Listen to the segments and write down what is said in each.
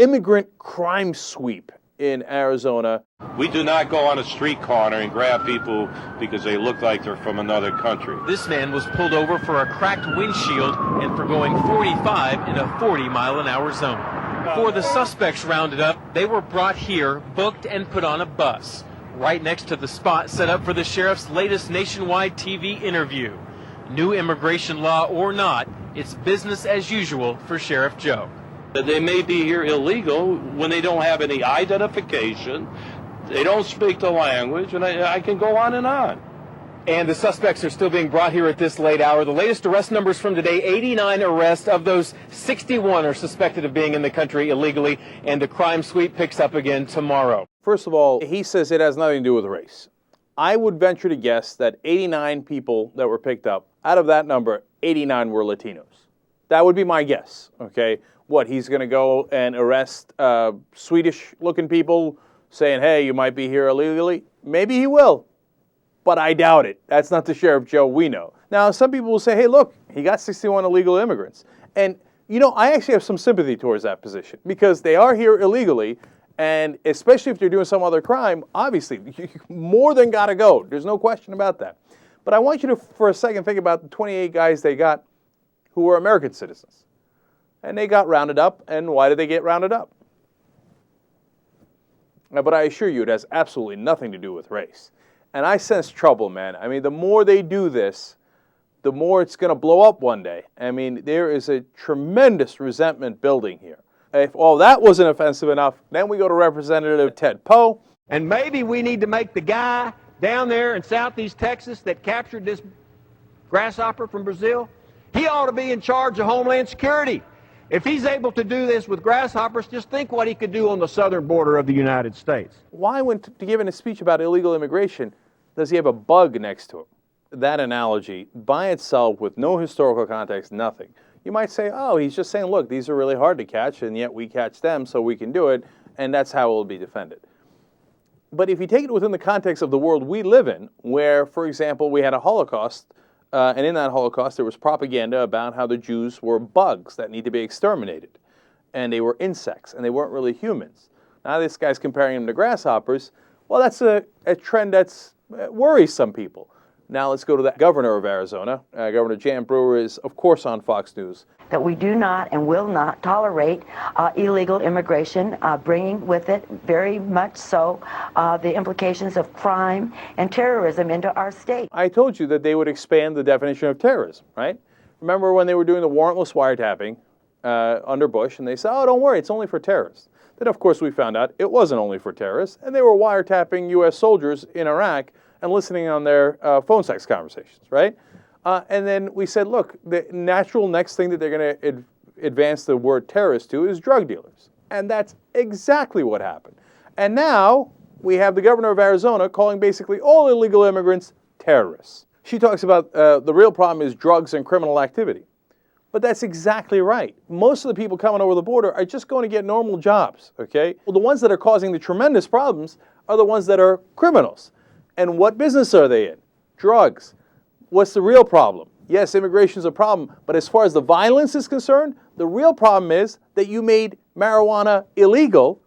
immigrant crime sweep in Arizona. We do not go on a street corner and grab people because they look like they're from another country. This man was pulled over for a cracked windshield and for going 45 in a 40-mile-an-hour zone. Before the suspects rounded up, they were brought here, booked, and put on a bus, right next to the spot set up for the sheriff's latest nationwide TV interview. New immigration law or not, it's business as usual for Sheriff Joe. They may be here illegal when they don't have any identification, they don't speak the language, and I can go on and on. And the suspects are still being brought here at this late hour. The latest arrest numbers from today, 89 arrests. Of those, 61 are suspected of being in the country illegally, and the crime sweep picks up again tomorrow. First of all, he says it has nothing to do with race. I would venture to guess that 89 people that were picked up, out of that number, 89 were Latinos. That would be my guess, okay? What, he's going to go and arrest Swedish-looking people saying, hey, you might be here illegally? Maybe he will, but I doubt it. That's not the Sheriff Joe we know. Now, some people will say, hey, look, he got 61 illegal immigrants. And, you know, I actually have some sympathy towards that position because they are here illegally, and especially if they're doing some other crime, obviously, you more than got to go. There's no question about that. But I want you to, for a second, think about the 28 guys they got who were American citizens. And they got rounded up, and why did they get rounded up? But I assure you, it has absolutely nothing to do with race. And I sense trouble, man. I mean, the more they do this, the more it's going to blow up one day. I mean, there is a tremendous resentment building here. If all that wasn't offensive enough, then we go to Representative Ted Poe. And maybe we need to make the guy down there in southeast Texas that captured this grasshopper from Brazil, he ought to be in charge of Homeland Security. If he's able to do this with grasshoppers, just think what he could do on the southern border of the United States. Why, when giving a speech about illegal immigration, does he have a bug next to him? That analogy, by itself, with no historical context, nothing. You might say, oh, he's just saying, look, these are really hard to catch, and yet we catch them, so we can do it, and that's how it will be defended. But if you take it within the context of the world we live in, where, for example, we had a Holocaust, and in that Holocaust there was propaganda about how the Jews were bugs that need to be exterminated, and they were insects, and they weren't really humans. Now this guy's comparing them to grasshoppers. Well, that's a trend that's worries some people. Now let's go to the governor of Arizona. Governor Jan Brewer is, of course, on Fox News. That we do not and will not tolerate illegal immigration, bringing with it very much so the implications of crime and terrorism into our state. I told you that they would expand the definition of terrorism, right? Remember when they were doing the warrantless wiretapping under Bush, and they said, oh, don't worry, it's only for terrorists. Then, of course, we found out it wasn't only for terrorists, and they were wiretapping U.S. soldiers in Iraq and listening on their phone sex conversations, right? And then we said, look, the natural next thing that they're going to advance the word terrorist to is drug dealers. And that's exactly what happened. And now we have the governor of Arizona calling basically all illegal immigrants terrorists. She talks about the real problem is drugs and criminal activity. But that's exactly right. Most of the people coming over the border are just going to get normal jobs, okay? Well, the ones that are causing the tremendous problems are the ones that are criminals. And what business are they in? Drugs. What's the real problem? Yes, immigration is a problem, but as far as the violence is concerned, the real problem is that you made marijuana illegal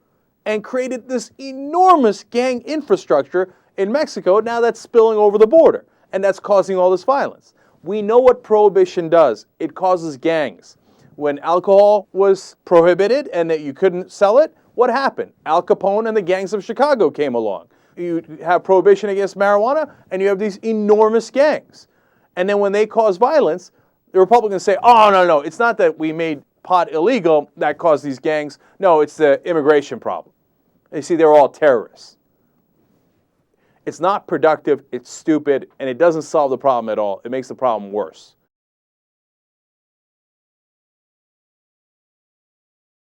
and created this enormous gang infrastructure in Mexico now that's spilling over the border, and that's causing all this violence. We know what prohibition does. It causes gangs. When alcohol was prohibited and that you couldn't sell it, what happened? Al Capone and the gangs of Chicago came along. You have prohibition against marijuana, and you have these enormous gangs. And then when they cause violence, the Republicans say, oh, no, it's not that we made pot illegal that caused these gangs. No, it's the immigration problem. You see, they're all terrorists. It's not productive, it's stupid, and it doesn't solve the problem at all. It makes the problem worse.